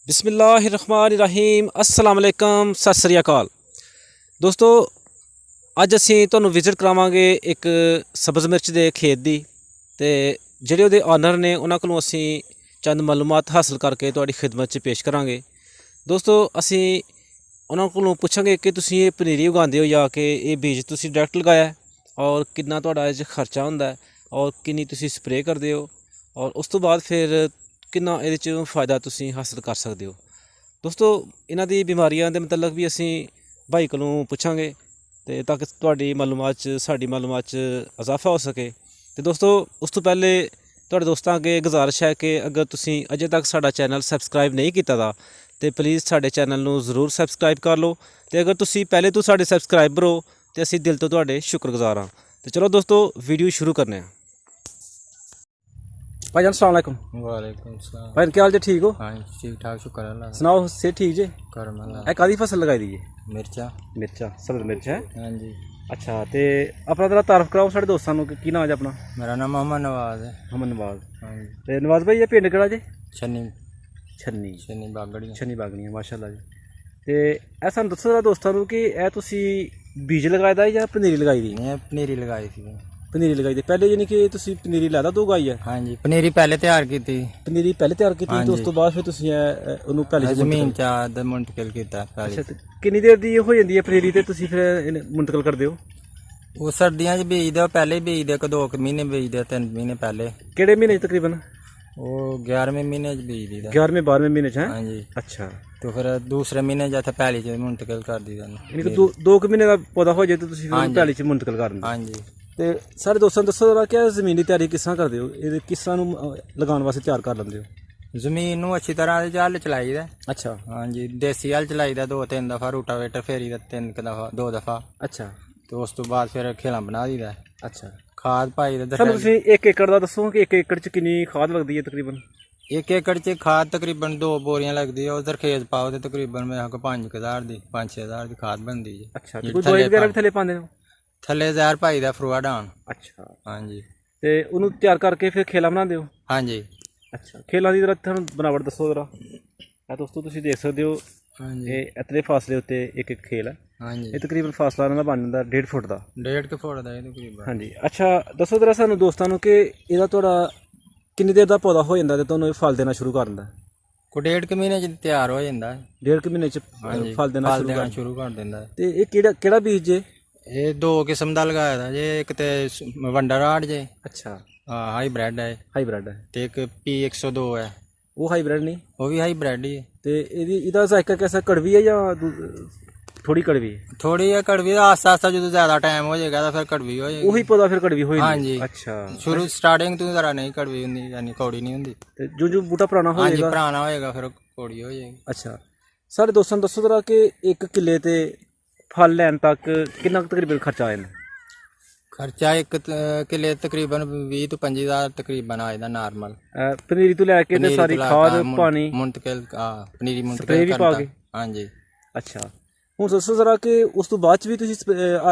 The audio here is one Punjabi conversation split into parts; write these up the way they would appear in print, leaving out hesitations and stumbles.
ਬਿਸਮਿਲ੍ਲਾਹਿਰਰਹਿਮਾਨਿਰਰਹੀਮ अस्सलाम वालेकुम सत श्री अकाल ਦੋਸਤੋ ਅੱਜ ਅਸੀਂ ਤੁਹਾਨੂੰ ਵਿਜ਼ਿਟ ਕਰਾਵਾਂਗੇ ਇੱਕ ਸਬਜ਼ ਮਿਰਚ ਦੇ ਖੇਤ ਦੀ ਤੇ ਜਿਹੜੇ ਉਹਦੇ ਓਨਰ ਨੇ ਉਹਨਾਂ ਕੋਲੋਂ ਅਸੀਂ ਚੰਦ ਮਾਲੂਮਾਤ ਹਾਸਲ ਕਰਕੇ ਤੁਹਾਡੀ ਖਿਦਮਤ 'ਚ ਪੇਸ਼ ਕਰਾਂਗੇ। ਦੋਸਤੋ ਅਸੀਂ ਉਹਨਾਂ ਕੋਲੋਂ ਪੁੱਛਾਂਗੇ ਕਿ ਤੁਸੀਂ ਇਹ ਪਨੀਰੀ ਉਗਾਉਂਦੇ ਹੋ ਜਾਂ ਕਿ ਇਹ ਬੀਜ ਤੁਸੀਂ ਡਾਇਰੈਕਟ ਲਗਾਇਆ ਹੈ ਔਰ ਕਿੰਨਾ ਤੁਹਾਡਾ ਇਹ 'ਚ ਖਰਚਾ ਹੁੰਦਾ ਹੈ ਔਰ ਕਿੰਨੀ ਤੁਸੀਂ ਸਪਰੇਅ ਕਰਦੇ ਹੋ ਔਰ ਉਸ ਤੋਂ ਬਾਅਦ ਫਿਰ ਕਿੰਨਾ ਇਹਦੇ 'ਚ ਫ਼ਾਇਦਾ ਤੁਸੀਂ ਹਾਸਲ ਕਰ ਸਕਦੇ ਹੋ। ਦੋਸਤੋ ਇਹਨਾਂ ਦੀ ਬਿਮਾਰੀਆਂ ਦੇ ਮਤਲਬ ਵੀ ਅਸੀਂ ਭਾਈ ਕੋਲੋਂ ਪੁੱਛਾਂਗੇ ਤੇ ਤਾਂ ਕਿ ਤੁਹਾਡੀ ਮਾਲੂਮਾਤ 'ਚ ਸਾਡੀ ਮਾਲੂਮਾਤ 'ਚ ਇਜ਼ਾਫਾ ਹੋ ਸਕੇ। ਤੇ ਦੋਸਤੋ ਉਸ ਤੋਂ ਪਹਿਲੇ ਤੁਹਾਡੇ ਦੋਸਤਾਂ ਅੱਗੇ ਗੁਜ਼ਾਰਿਸ਼ ਹੈ ਕਿ ਅਗਰ ਤੁਸੀਂ ਅਜੇ ਤੱਕ ਸਾਡਾ ਚੈਨਲ ਸਬਸਕ੍ਰਾਈਬ ਨਹੀਂ ਕੀਤਾ ਤਾਂ ਤੇ ਪਲੀਜ਼ ਸਾਡੇ ਚੈਨਲ ਨੂੰ ਜ਼ਰੂਰ ਸਬਸਕ੍ਰਾਈਬ ਕਰ ਲਓ ਤੇ ਅਗਰ ਤੁਸੀਂ ਪਹਿਲੇ ਤੋਂ ਸਾਡੇ ਸਬਸਕ੍ਰਾਈਬਰ ਹੋ ਤੇ ਅਸੀਂ ਦਿਲ ਤੋਂ ਤੁਹਾਡੇ ਸ਼ੁਕਰਗੁਜ਼ਾਰ ਹਾਂ। ਤੇ ਚਲੋ ਦੋਸਤੋ ਵੀਡੀਓ शुरू करने हैं। भाईजान अस्सलाम वालेकुम। वालेकुम सलाम। भाई क्या हाल जी, ठीक हो? हाँ ठीक ठाक शुक्र अल्लाह। सुनाओ से ठीक जे? करम अल्लाह। ਇਹ ਕਾਦੀ ਫਸਲ ਲਗਾਈ ਦੀ ਹੈ? मिर्चा। ਮਿਰਚਾਂ, ਸਬਜ਼ ਮਿਰਚ ਹੈ। हाँ जी। ਅੱਛਾ ਤੇ ਆਪਣਾ ਜਰਾ ਤਾਰਫ ਕਰਾਓ ਸਾਡੇ ਦੋਸਤਾਂ ਨੂੰ ਕਿ ਕੀ ਨਾਮ ਹੈ ਆਪਣਾ? मेरा नाम मोहम्मद नवाज है। ਮੁਹੰਮਦ ਨਵਾਜ਼। हाँ जी। ਤੇ ਨਵਾਜ਼ ਭਾਈ ਇਹ ਪਿੰਡ ਕਿਹੜਾ ਜੇ? छन्नी ਛੰਨੀ। छन्नी बागड़ी। ਛੰਨੀ ਬਾਗਣੀਆਂ, ਮਾਸ਼ਾਅੱਲਾ ਜੀ। ਤੇ ਇਹ ਸਾਨੂੰ ਦੱਸੋ ਜਰਾ ਦੋਸਤਾਂ ਨੂੰ ਕਿ ਇਹ ਤੁਸੀਂ ਬੀਜ ਲਗਾਇਆ ਦਾ ਜਾਂ ਪਨੀਰੀ ਲਗਾਈ ਦੀ? ये पनीरी लगाई थी। ਪਨੀਰੀ ਲਗਾਈ ਦੀ ਪਹਿਲੇ ਯਾਨੀ ਕਿ ਤੁਸੀਂ ਪਨੀਰੀ ਲੈਦਾ ਤੋਂ ਉਗਾਈ ਹੈ? हाँ जी पनीरी पहले तैयार की थी। ਪਨੀਰੀ ਪਹਿਲੇ ਤਿਆਰ ਕੀਤੀ ਤੇ ਉਸ ਤੋਂ ਬਾਅਦ ਫਿਰ ਤੁਸੀਂ ਉਹਨੂੰ ਪਹਿਲੇ जमीन चा मुंतकिल किया पहले। ਅੱਛਾ ਤੇ ਕਿੰਨੀ ਦੇਰ ਦੀ ਹੋ ਜਾਂਦੀ ਹੈ ਪਨੀਰੀ ਤੇ ਤੁਸੀਂ ਫਿਰ ਮੁੰਤਕਲ ਕਰਦੇ ਹੋ? वो सर्दियां च बीज दो, पहले ही बीज दे, 2 महीने बीज दे, 3 महीने पहले। ਕਿਹੜੇ ਮਹੀਨੇ 'ਚ ਤਕਰੀਬਨ? वो 11वें महीने च बीज दी था। 11ਵੇਂ 12ਵੇਂ ਮਹੀਨੇ 'ਚ ਹੈ? हाँ जी। ਅੱਛਾ तो फिर दूसरे महीने जाता पहले च मुंतकिल कर दी था। ਯਾਨੀ ਕਿ ਦੋ ਕੁ ਮਹੀਨੇ ਦਾ ਪੌਦਾ ਹੋ ਜਾਏ ਤਾਂ ਤੁਸੀਂ ਫਿਰ ਉਹਨੂੰ ਪੈਲੀ 'ਚ ਮੁੰਤਕਲ ਕਰ ਦਿੰਦੇ। हाँ जी। ਤੇ ਸਾਰੇ ਦੋਸਤਾਂ ਨੂੰ ਦੱਸੋ ਜਰਾ ਕਿ ਜ਼ਮੀਨ ਦੀ ਤਿਆਰੀ ਕਿਸ ਤਰ੍ਹਾਂ ਕਰਦੇ ਹੋ, ਇਹਦੇ ਕਿਸ ਤਰ੍ਹਾਂ ਨੂੰ ਲਗਾਉਣ ਵਾਸਤੇ ਤਿਆਰ ਕਰ ਲੈਂਦੇ ਹੋ? ਜ਼ਮੀਨ ਨੂੰ ਅੱਛੀ ਤਰ੍ਹਾਂ ਹਲ ਚਲਾਈਦਾ। ਅੱਛਾ ਹਾਂਜੀ ਦੇਸੀ ਹਲ ਚਲਾਈਦਾ 2-3 ਦਫਾ, ਰੂਟਾਵੇਟਰ ਫੇਰੀਦਾ 3 ਦਫਾ 2 ਦਫਾ। ਅੱਛਾ ਤੇ ਉਸ ਤੋਂ ਬਾਅਦ ਫਿਰ ਖੇਲਾਂ ਬਣਾ ਦਈਦਾ। ਅੱਛਾ ਖਾਦ ਪਾਈ ਦਾ। ਸਾਨੂੰ ਤੁਸੀਂ 1 ਏਕੜ ਦਾ ਦੱਸੋ ਕਿ 1 ਏਕੜ 'ਚ ਕਿੰਨੀ ਖਾਦ ਲੱਗਦੀ ਹੈ ਤਕਰੀਬਨ? 1 ਏਕੜ 'ਚ ਖਾਦ ਤਕਰੀਬਨ 2 ਬੋਰੀਆਂ ਲੱਗਦੀ ਹੈ। ਉਧਰ ਖੇਤ ਪਾਓ ਤੇ ਤਕਰੀਬਨ ਮੇਰੇ ਕੋਲ 5000 ਦੀ 5-6000 ਦੀ ਖਾਦ ਬਣਦੀ ਹੈ। ਅੱਛਾ ਤੇ ਕੋਈ ਦਵਾਈ ਵਗੈਰਾ ਵੀ ਥੱਲੇ ਪਾਉਂਦੇ ਹੋ? ਥੱਲੇ ਜ਼ਹਿਰ ਪਾਈ ਦਾ ਫਰੂਆਡਾਨ। ਅੱਛਾ ਹਾਂਜੀ ਤੇ ਉਹਨੂੰ ਤਿਆਰ ਕਰਕੇ ਫਿਰ ਖੇਲਾ ਬਣਾਉਂਦੇ ਹੋ? ਹਾਂਜੀ। ਅੱਛਾ ਖੇਲਾਂ ਦੀ ਜਰਾ ਤੁਹਾਨੂੰ ਬਣਾਵਟ ਦੱਸੋ ਜਰਾ। ਇਹ ਦੋਸਤੋ ਤੁਸੀਂ ਦੇਖ ਸਕਦੇ ਹੋ ਹਾਂਜੀ। ਇਹ ਇਤਨੇ ਫਾਸਲੇ ਉੱਤੇ ਇੱਕ ਖੇਲ ਹੈ। ਹਾਂਜੀ ਇਹ ਤਕਰੀਬਨ ਫਾਸਲਾ ਇਹਨਾਂ ਦਾ ਬਣ ਜਾਂਦਾ 1.5 ਫੁੱਟ ਦਾ। 1.5 ਫੁੱਟ ਦਾ ਇਹ ਤਕਰੀਬਨ। ਹਾਂਜੀ ਅੱਛਾ ਦੱਸੋ ਜਰਾ ਸਾਨੂੰ ਦੋਸਤਾਂ ਨੂੰ ਕਿ ਇਹਦਾ ਤੁਹਾਡਾ ਕਿੰਨੀ ਦੇਰ ਦਾ ਪੌਦਾ ਹੋ ਜਾਂਦਾ ਤੇ ਤੁਹਾਨੂੰ ਇਹ ਫਲ ਦੇਣਾ ਸ਼ੁਰੂ ਕਰ ਦਿੰਦਾ? ਕੋਈ 1.5 ਮਹੀਨੇ 'ਚ ਤਿਆਰ ਹੋ ਜਾਂਦਾ। 1.5 ਮਹੀਨੇ 'ਚ ਫਲ ਦੇਣਾ ਸ਼ੁਰੂ ਕਰ ਦਿੰਦਾ। ਤੇ ਇਹ ਕਿਹੜਾ ਬੀਜ ਜੇ? ਇਹ 2 ਕਿਸਮ ਦਾ ਲਗਾਇਆ ਦਾ ਜੇ। ਇੱਕ ਤੇ ਵੰਡਾ ਰਾੜ ਜੇ। ਅੱਛਾ ਹਾਈਬ੍ਰਿਡ ਹੈ। ਹਾਈਬ੍ਰਿਡ ਹੈ। ਤੇ ਇੱਕ P102 ਹੈ। ਉਹ ਹਾਈਬ੍ਰਿਡ ਨਹੀਂ? ਉਹ ਵੀ ਹਾਈਬ੍ਰਿਡ ਹੀ ਹੈ। ਤੇ ਇਹਦਾ ਜ਼ਾਇਕਾ कैसा कड़वी है या थोड़ी कड़वी है? थोड़ी है कड़वी। आस्ता आस्ता जो ज्यादा टाइम हो जाएगा तो फिर कड़वी हो जाएगी। ਉਹੀ ਪੌਦਾ ਫਿਰ ਕੜਵੀ ਹੋ हाँ ਜਾਂਦੀ? जी। ਅੱਛਾ शुरू स्टार्टिंग तो जरा नहीं कड़वी होंगी, यानी कौड़ी नहीं होंगी। ਤੇ ਜੋ ਬੂਟਾ ਪੁਰਾਣਾ ਹੋ हाँ जी ਜਾਏਗਾ? पुराना होएगा फिर कौड़ी हो जाएगी। ਅੱਛਾ ਸਾਡੇ ਦੋਸਤਾਂ ਨੂੰ ਦੱਸੋ ਜਰਾ ਕਿ 1 ਕਿੱਲੇ ਤੇ ਫਲ ਲੈਣ ਤੱਕ ਕਿੰਨਾ ਕੁ ਤਕਰੀਬਨ ਖਰਚਾ ਆ ਜਾਂਦਾ? खर्चा 1 किले तकरीबन 20 ਤੋਂ 25000 तकरीबन आ जाता नॉर्मल। ਪਨੀਰੀ ਤੋਂ ਲੈ ਕੇ ਤੇ ਸਾਰੀ ਖਾਦ ਪਾਣੀ मुंतकिल पनीरी स्प्रे मुंतकिल भी पा करता। के? हाँ जी। ਅੱਛਾ ਹੁਣ ਦੱਸੋ ਜਰਾ ਕਿ ਉਸ ਤੋਂ ਬਾਅਦ ਚ ਵੀ ਤੁਸੀਂ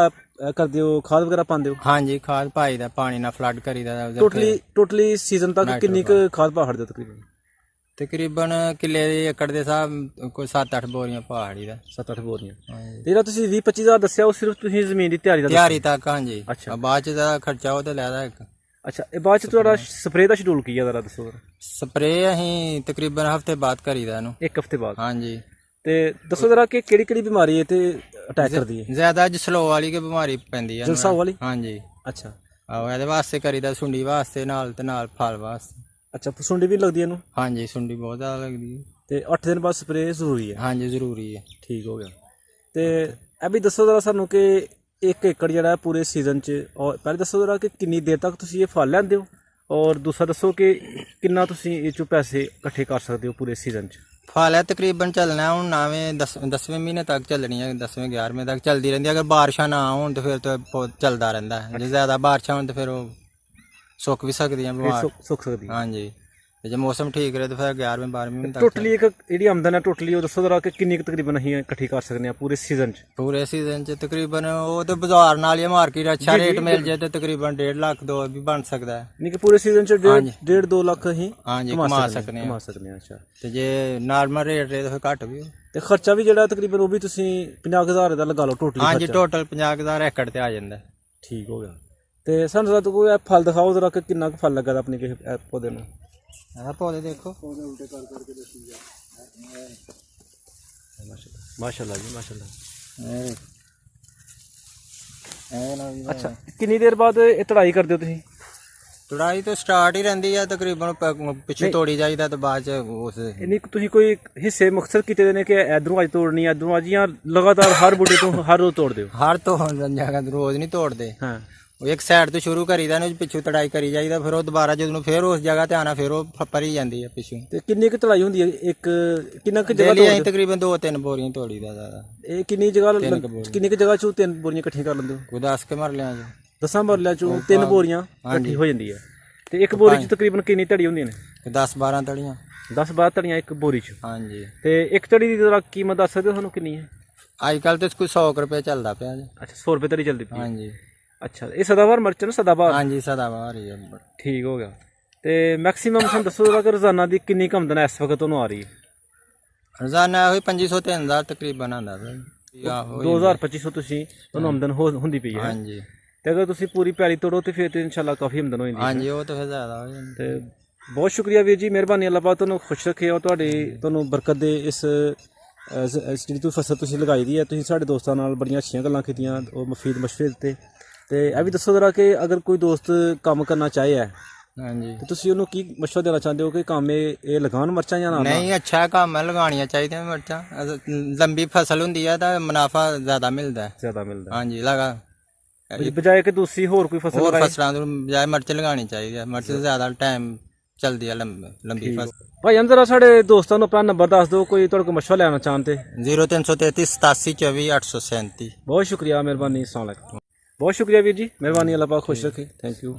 ਕਰਦੇ ਹੋ ਖਾਦ ਵਗੈਰਾ ਪਾਉਂਦੇ ਹੋ? हाँ जी खाद पाई दा, पानी ना फ्लड करी दा। ਟੋਟਲੀ ਸੀਜ਼ਨ ਤੱਕ ਕਿੰਨੀ ਕੁ ਖਾਦ ਪਾ ਹੜਦੇ ਤਕਰੀਬਨ? ਤਕਰੀਬਨ ਕਿੱਲੇ ਦੇ ਏਕੜ ਦੇ ਹਿਸਾਬ ਕੋਈ 7-8 ਬੋਰੀਆਂ ਪਹਾੜੀ ਦਾ। 7-8 ਬੋਰੀਆਂ। ਹਾਂਜੀ। ਤੇ ਜਿਹੜਾ ਤੁਸੀਂ 20-25000 ਦੱਸਿਆ ਉਹ ਸਿਰਫ ਤੁਸੀਂ ਜ਼ਮੀਨ ਦੀ ਤਿਆਰੀ ਦਾ ਤਿਆਰੀ ਤੱਕ। ਹਾਂਜੀ ਅੱਛਾ। ਬਾਅਦ ਚ ਦਾ ਖਰਚਾ ਉਹ ਤੇ ਲੈਦਾ ਇੱਕ। ਅੱਛਾ ਇਹ ਬਾਅਦ ਚ ਤੁਹਾਡਾ ਸਪਰੇਅ ਦਾ ਸ਼ਡਿਊਲ ਕੀ ਹੈ ਜਰਾ ਦੱਸੋ ਜਰਾ। ਸਪਰੇਅ ਅਸੀਂ ਤਕਰੀਬਨ ਹਫਤੇ ਬਾਅਦ ਕਰੀਦਾ ਇਹਨੂੰ। 1 ਹਫ਼ਤੇ ਬਾਅਦ? ਹਾਂਜੀ। ਤੇ ਦੱਸੋ ਜਰਾ ਕਿ ਕਿਹੜੀ ਕਿਹੜੀ ਬਿਮਾਰੀ ਹੈ ਤੇ ਅਟੈਕ ਕਰਦੀ ਹੈ? ਜ਼ਿਆਦਾ ਜਸਲੋ ਵਾਲੀ ਕੀ ਬਿਮਾਰੀ ਪੈਂਦੀ ਹੈ। ਜਲਸਾ ਵਾਲੀ? ਹਾਂਜੀ। ਅੱਛਾ ਆਹੋ ਇਹਦੇ ਵਾਸਤੇ ਕਰੀਦਾ, ਸੁੰਡੀ ਵਾਸਤੇ ਨਾਲ ਤੇ ਨਾਲ ਫਲ ਵਾਸਤੇ। ਅੱਛਾ ਸੁੰਡੀ ਵੀ ਲੱਗਦੀ ਇਹਨੂੰ? ਹਾਂਜੀ ਸੁੰਡੀ ਬਹੁਤ ਜ਼ਿਆਦਾ ਲੱਗਦੀ ਹੈ। ਤੇ 8 ਦਿਨ ਬਾਅਦ ਸਪਰੇਅ ਜ਼ਰੂਰੀ ਹੈ? ਹਾਂਜੀ ਜ਼ਰੂਰੀ ਹੈ। ਠੀਕ ਹੋ ਗਿਆ। ਤੇ ਇਹ ਵੀ ਦੱਸੋ ਜਰਾ ਸਾਨੂੰ ਕਿ 1 ਏਕੜ ਜਿਹੜਾ ਪੂਰੇ ਸੀਜ਼ਨ 'ਚ, ਔਰ ਪਹਿਲੇ ਦੱਸੋ ਜਰਾ ਕਿ ਕਿੰਨੀ ਦੇਰ ਤੱਕ ਤੁਸੀਂ ਇਹ ਫਲ ਲੈਂਦੇ ਹੋ ਔਰ ਦੂਸਰਾ ਦੱਸੋ ਕਿ ਕਿੰਨਾ ਤੁਸੀਂ ਇਹ 'ਚੋਂ ਪੈਸੇ ਇਕੱਠੇ ਕਰ ਸਕਦੇ ਹੋ ਪੂਰੇ ਸੀਜ਼ਨ 'ਚ? ਫਲ ਹੈ ਤਕਰੀਬਨ ਚੱਲਣਾ ਹੁਣ 10ਵੇਂ ਮਹੀਨੇ ਤੱਕ ਚੱਲਣੀ ਹੈ। 10ਵੇਂ 11ਵੇਂ ਤੱਕ ਚੱਲਦੀ ਰਹਿੰਦੀ ਹੈ। ਅਗਰ ਬਾਰਿਸ਼ਾਂ ਨਾ ਹੋਣ ਤਾਂ ਫਿਰ ਤਾਂ ਬਹੁਤ ਚੱਲਦਾ ਰਹਿੰਦਾ ਹੈ। ਜੇ ਜ਼ਿਆਦਾ ਬਾਰਿਸ਼ਾਂ ਹੋਣ ਤਾਂ ਫਿਰ ਉਹ ਸੁੱਕ ਵੀ ਸਕਦੀਆਂ ਬਿਮਾਰ। ਸੁੱਕ ਸਕਦੀ ਹੈ? ਹਾਂਜੀ। ਤੇ ਜੇ ਮੌਸਮ ਠੀਕ ਰਹੇ ਤਾਂ ਫਿਰ 11ਵੇਂ 12ਵੇਂ ਮਹੀਨੇ ਤੱਕ ਟੋਟਲੀ ਇੱਕ ਜਿਹੜੀ ਆਮਦਨ ਹੈ ਟੋਟਲੀ ਉਹ ਦੱਸੋ ਜਰਾ ਕਿ ਕਿੰਨੀ ਕੁ ਤਕਰੀਬਨ ਅਸੀਂ ਇਕੱਠੀ ਕਰ ਸਕਦੇ ਹਾਂ ਪੂਰੇ ਸੀਜ਼ਨ 'ਚ? ਪੂਰੇ ਸੀਜ਼ਨ ਚ ਤਕਰੀਬਨ ਉਹ ਤੇ ਬਾਜ਼ਾਰ ਨਾਲ ਹੀ ਮਾਰਕੀਟ ਅੱਛਾ ਰੇਟ ਮਿਲ ਜਾਏ ਤੇ ਤਕਰੀਬਨ 1.5 ਲੱਖ 2 ਵੀ ਬਣ ਸਕਦਾ ਹੈ। ਨਹੀਂ ਕਿ ਪੂਰੇ ਸੀਜ਼ਨ 'ਚ 1.5-2 ਲੱਖ ਅਸੀਂ ਹਾਂਜੀ ਕਮਾ ਸਕਦੇ ਕਮਾ ਸਕਦੇ ਹਾਂ। ਅੱਛਾ, ਤੇ ਜੇ ਨਾਰਮਲ ਰੇਟ ਰਹੇ ਤਾਂ ਫਿਰ ਘੱਟ ਵੀ ਹੋ। ਤੇ ਖਰਚਾ ਵੀ ਜਿਹੜਾ ਤਕਰੀਬਨ ਉਹ ਵੀ ਤੁਸੀਂ 50,000 ਦਾ ਲਗਾ ਲਓ ਟੋਟਲੀ ਹਾਂਜੀ ਖਰਚਾ। ਟੋਟਲ 50,000 ਏਕੜ ਤੇ ਆ ਜਾਂਦਾ। ਠੀਕ ਹੋ ਗਿਆ। ਤੇ ਸਾਨੂੰ ਜਰਾ ਕੋਈ ਫਲ ਦਿਖਾਓ ਜਰਾ ਕਿ ਕਿੰਨਾ ਕੁ ਫਲ ਲੱਗਾ ਆਪਣੇ ਕਿਸੇ ਪੌਦੇ ਨੂੰ। ਆਹ ਪੌਦੇ ਦੇਖੋ ਮਾਸ਼ਾਅੱਲਾ ਜੀ ਮਾਸ਼ਾਅੱਲਾ। ਇਹ ਨਾ ਵੀ ਅੱਛਾ, ਕਿੰਨੀ ਦੇਰ ਬਾਅਦ ਇਹ ਤੜਾਈ ਕਰਦੇ ਹੋ ਤੁਸੀਂ? ਤੁੜਾਈ ਤਾਂ ਸਟਾਰਟ ਹੀ ਰਹਿੰਦੀ ਆ ਤਕਰੀਬਨ ਪਿੱਛੇ ਤੋੜੀ ਜਾਈਦਾ ਤੇ ਬਾਅਦ ਚ ਉਸ ਇੰਨੀ ਕੁ ਤੁਸੀਂ ਕੋਈ ਹਿੱਸੇ ਮੁਖਤਸਰ ਕੀਤੇ ਦੇ ਨੇ ਕਿ ਇਧਰੋਂ ਅੱਜ ਤੋੜਨੀ ਇਧਰੋਂ ਅੱਜ, ਜਾਂ ਲਗਾਤਾਰ ਹਰ ਬੂਟੇ ਤੋਂ ਹਰ ਰੋਜ਼ ਤੋੜਦੇ ਹੋ? ਹਰ ਤੋਂ ਜਗ੍ਹਾ ਰੋਜ਼ ਨਹੀਂ ਤੋੜਦੇ। ਹਾਂ, ਉਹ ਇੱਕ ਸਾਈਡ ਤੋਂ ਸ਼ੁਰੂ ਕਰੀਦਾ ਨੇ ਪਿੱਛੋਂ ਤੜਾਈ ਕਰੀ ਜਾਈਦਾ, ਫਿਰ ਉਹ ਦੁਬਾਰਾ ਜਦੋਂ ਫਿਰ ਉਸ ਜਗ੍ਹਾ ਤੇ ਆਣਾ ਫਿਰ ਉਹ ਭਰੀ ਜਾਂਦੀ ਹੈ ਪਿੱਛੋਂ। ਤੇ ਕਿੰਨੀ ਕੁ ਤੜਾਈ ਹੁੰਦੀ ਹੈ ਇੱਕ ਕਿੰਨਾ ਕੁ ਜਗ੍ਹਾ ਡੇਲੀ ਤੋੜਦੇ ਅਸੀਂ ਤਕਰੀਬਨ 2-3 ਬੋਰੀਆਂ ਤੋੜੀਦਾ ਜ਼ਿਆਦਾ। ਇਹ ਕਿੰਨੀ ਜਗ੍ਹਾ ਕਿੰਨੀ ਕੁ ਜਗ੍ਹਾ ਚੋਂ 3 ਬੋਰੀਆਂ ਇਕੱਠੀਆਂ ਕਰ ਲੈਂਦੇ ਹੋ? ਕੋਈ 10 ਕੇ ਮਰ ਲਿਆ ਜੀ। 10 ਮਰਲਿਆਂ ਚੋਂ 3 ਬੋਰੀਆਂ ਇਕੱਠੀ ਹੋ ਜਾਂਦੀ ਹੈ। ਤੇ ਇੱਕ ਬੋਰੀ 'ਚ ਤਕਰੀਬਨ ਕਿੰਨੀ ਧੜੀ ਹੁੰਦੀਆਂ ਨੇ? 10-12 ਤੜੀਆਂ। 10-12 ਧੜੀਆਂ ਇੱਕ ਬੋਰੀ 'ਚ। ਹਾਂਜੀ। ਤੇ ਇੱਕ ਧੜੀ ਦੀ ਜਰਾ ਕੀਮਤ ਦੱਸ ਸਕਦੇ ਹੋ ਸਾਨੂੰ ਕਿੰਨੀ ਹੈ? ਅੱਜ ਕੱਲ ਤੇ ਕੋਈ 100 ਰੁਪਏ ਚੱਲਦਾ ਪਿਆ ਜੀ। ਅੱਛਾ, 100 ਰੁਪਏ ਧੜੀ ਚੱਲਦੀ ਪਈ ਹੈ। ਹਾਂਜੀ। ਅੱਛਾ, ਇਹ ਸਦਾਬਹਾਰ ਮਿਰਚ ਨਾ ਸਦਾਬਹਾਰ? ਹਾਂਜੀ ਸਦਾਬਹਾਰ ਹੀ ਹੈ। ਠੀਕ ਹੋ ਗਿਆ। ਤੇ ਮੈਕਸਿਮਮ ਸਾਨੂੰ ਦੱਸੋ ਜਰਾ ਕਿ ਰੋਜ਼ਾਨਾ ਦੀ ਕਿੰਨੀ ਕੁ ਆਮਦਨ ਇਸ ਵਕਤ ਤੁਹਾਨੂੰ ਆ ਰਹੀ ਹੈ? ਰੋਜ਼ਾਨਾ ਉਹੀ 2500-3000 ਤਕਰੀਬਨ ਆਉਂਦਾ ਪਿਆ। 2000-2500 ਤੁਸੀਂ ਤੁਹਾਨੂੰ ਆਮਦਨ ਹੁੰਦੀ ਪਈ ਹੈ। ਹਾਂਜੀ। ਤੇ ਅਗਰ ਤੁਸੀਂ ਪੂਰੀ ਪੈਲੀ ਤੋੜੋ ਤੇ ਫਿਰ ਤੇ ਇਨਸ਼ਾਅੱਲਾ ਕਾਫੀ ਆਮਦਨ ਹੋ ਜਾਂਦੀ ਹੈ। ਹਾਂਜੀ ਉਹ ਤਾਂ ਫਿਰ ਜ਼ਿਆਦਾ ਹੋ ਜਾਂਦਾ। ਤੇ ਬਹੁਤ ਸ਼ੁਕਰੀਆ ਵੀਰ ਜੀ, ਮਿਹਰਬਾਨੀ। ਅੱਲਾਹ ਪਾਕ ਤੁਹਾਨੂੰ ਖੁਸ਼ ਰੱਖੇ ਔਰ ਤੁਹਾਨੂੰ ਬਰਕਤ ਦੇ ਇਸ ਜਿਹੜੀ ਤੁਸੀਂ ਫਸਲ ਤੁਸੀਂ ਲਗਾਈ ਦੀ ਹੈ। ਤੁਸੀਂ ਸਾਡੇ ਦੋਸਤਾਂ ਨਾਲ ਬੜੀਆਂ ਅੱਛੀਆਂ ਗੱਲਾਂ ਕੀਤੀਆਂ, ਉਹ ਮਫੀਦ ਮਸ਼ਵਰੇ ਦਿੱਤੇ। ਤੇ ਇਹ ਵੀ ਦੱਸੋ ਜਰਾ ਕਿ ਅਗਰ ਕੋਈ ਦੋਸਤ ਕੰਮ ਕਰਨਾ ਚਾਹੇ ਹੈ ਹਾਂਜੀ ਤੇ ਤੁਸੀਂ ਉਹਨੂੰ ਕੀ ਮਸ਼ਵਰਾ ਦੇਣਾ ਚਾਹੁੰਦੇ ਹੋ ਕਿ ਕੰਮ ਇਹ ਲਗਾਉਣ ਮਿਰਚਾਂ ਜਾਂ ਨਾ? ਨਹੀਂ, ਅੱਛਾ ਕੰਮ ਹੈ, ਲਗਾਉਣੀਆਂ ਚਾਹੀਦੀਆਂ ਮਿਰਚਾਂ। ਲੰਬੀ ਫਸਲ ਹੁੰਦੀ ਹੈ ਤਾਂ ਮੁਨਾਫਾ ਜ਼ਿਆਦਾ ਮਿਲਦਾ ਹੈ। ਜ਼ਿਆਦਾ ਮਿਲਦਾ ਹਾਂਜੀ ਲਗਾ ਬਜਾਏ ਕਿ ਦੂਸਰੀ ਹੋਰ ਕੋਈ ਫਸਲ ਹੋਰ ਲਗਾਏ? ਫਸਲਾਂ ਤੋਂ ਬਜਾਏ ਮਿਰਚ ਲਗਾਉਣੀ ਚਾਹੀਦੀ ਹੈ। ਮਿਰਚ ਜ਼ਿਆਦਾ ਟਾਈਮ ਚਲਦੀ ਹੈ, ਲੰਬੀ ਫਸਲ। ਭਾਈ ਜਰਾ ਸਾਡੇ ਦੋਸਤਾਂ ਨੂੰ ਆਪਣਾ ਨੰਬਰ ਦੱਸ ਦਿਓ, ਕੋਈ ਤੁਹਾਡੇ ਕੋਲ ਮਸ਼ਵਰਾ ਲੈਣਾ ਚਾਹੁੰਦੇ। 0333 87 24 837। ਬਹੁਤ ਸ਼ੁਕਰੀਆ, ਮਿਹਰਬਾਨੀ। अस्सलाम वालेकुम। बहुत शुक्रिया वीर जी, मेहरबानी। अल्लाह पाक खुश रखे। Thank you.